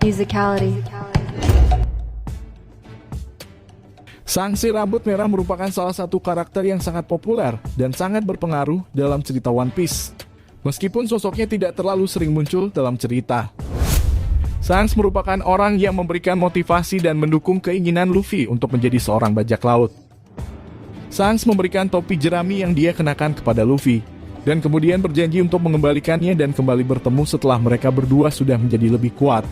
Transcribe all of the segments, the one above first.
Musicality. Sang si rambut merah merupakan salah satu karakter yang sangat populer dan sangat berpengaruh dalam cerita One Piece. Meskipun sosoknya tidak terlalu sering muncul dalam cerita. Shanks merupakan orang yang memberikan motivasi dan mendukung keinginan Luffy untuk menjadi seorang bajak laut. Shanks memberikan topi jerami yang dia kenakan kepada Luffy, dan kemudian berjanji untuk mengembalikannya dan kembali bertemu setelah mereka berdua sudah menjadi lebih kuat.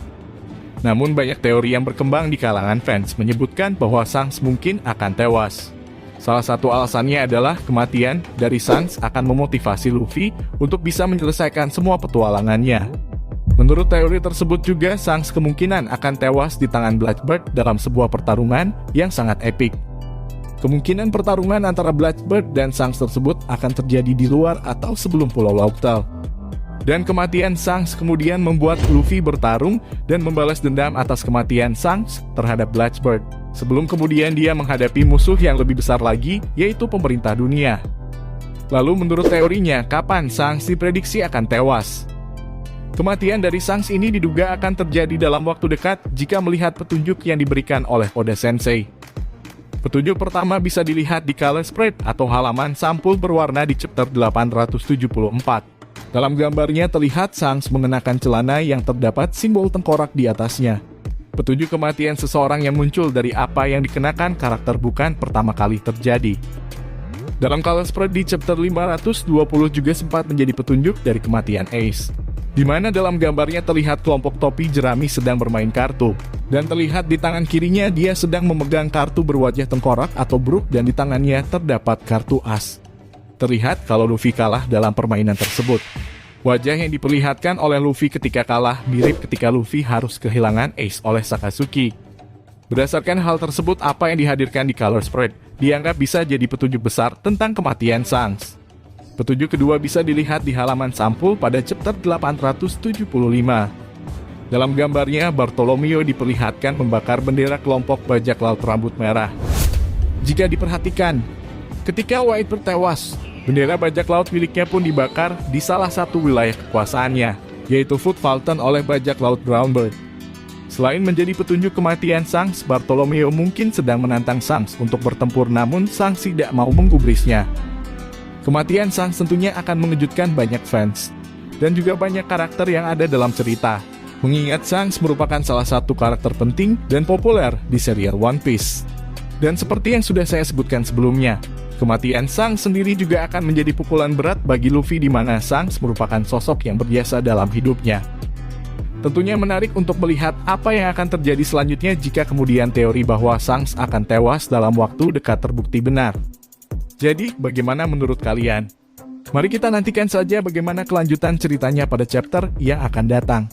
Namun banyak teori yang berkembang di kalangan fans menyebutkan bahwa Shanks mungkin akan tewas. Salah satu alasannya adalah kematian dari Shanks akan memotivasi Luffy untuk bisa menyelesaikan semua petualangannya. Menurut teori tersebut juga, Shanks kemungkinan akan tewas di tangan Blackbeard dalam sebuah pertarungan yang sangat epik. Kemungkinan pertarungan antara Blackbeard dan Shanks tersebut akan terjadi di luar atau sebelum Pulau Laughtale. Dan kematian Shanks kemudian membuat Luffy bertarung dan membalas dendam atas kematian Shanks terhadap Blackbeard, sebelum kemudian dia menghadapi musuh yang lebih besar lagi, yaitu pemerintah dunia. Lalu menurut teorinya, kapan Shanks diprediksi akan tewas? Kematian dari Shanks ini diduga akan terjadi dalam waktu dekat jika melihat petunjuk yang diberikan oleh Oda Sensei. Petunjuk pertama bisa dilihat di color spread atau halaman sampul berwarna di chapter 874. Dalam gambarnya terlihat Shanks mengenakan celana yang terdapat simbol tengkorak di atasnya. Petunjuk kematian seseorang yang muncul dari apa yang dikenakan karakter bukan pertama kali terjadi. Dalam color spread di chapter 520 juga sempat menjadi petunjuk dari kematian Ace, di mana dalam gambarnya terlihat kelompok topi jerami sedang bermain kartu, dan terlihat di tangan kirinya dia sedang memegang kartu berwajah tengkorak atau Brook dan di tangannya terdapat kartu as. Terlihat kalau Luffy kalah dalam permainan tersebut. Wajah yang diperlihatkan oleh Luffy ketika kalah mirip ketika Luffy harus kehilangan Ace oleh Sakazuki. Berdasarkan hal tersebut, apa yang dihadirkan di color spread dianggap bisa jadi petunjuk besar tentang kematian Shanks. Petunjuk kedua bisa dilihat di halaman sampul pada chapter 875. Dalam gambarnya, Bartolomeo diperlihatkan membakar bendera kelompok bajak laut rambut merah. Jika diperhatikan, ketika Whitebeard tewas, bendera bajak laut miliknya pun dibakar di salah satu wilayah kekuasaannya, yaitu Food Fulton oleh bajak laut Brownbird. Selain menjadi petunjuk kematian Shanks, Bartolomeo mungkin sedang menantang Shanks untuk bertempur, namun Shanks tidak mau menggubrisnya. Kematian Shanks tentunya akan mengejutkan banyak fans, dan juga banyak karakter yang ada dalam cerita, mengingat Shanks merupakan salah satu karakter penting dan populer di serial One Piece. Dan seperti yang sudah saya sebutkan sebelumnya, kematian Shanks sendiri juga akan menjadi pukulan berat bagi Luffy, di mana Shanks merupakan sosok yang berjasa dalam hidupnya. Tentunya menarik untuk melihat apa yang akan terjadi selanjutnya jika kemudian teori bahwa Shanks akan tewas dalam waktu dekat terbukti benar. Jadi, bagaimana menurut kalian? Mari kita nantikan saja bagaimana kelanjutan ceritanya pada chapter yang akan datang.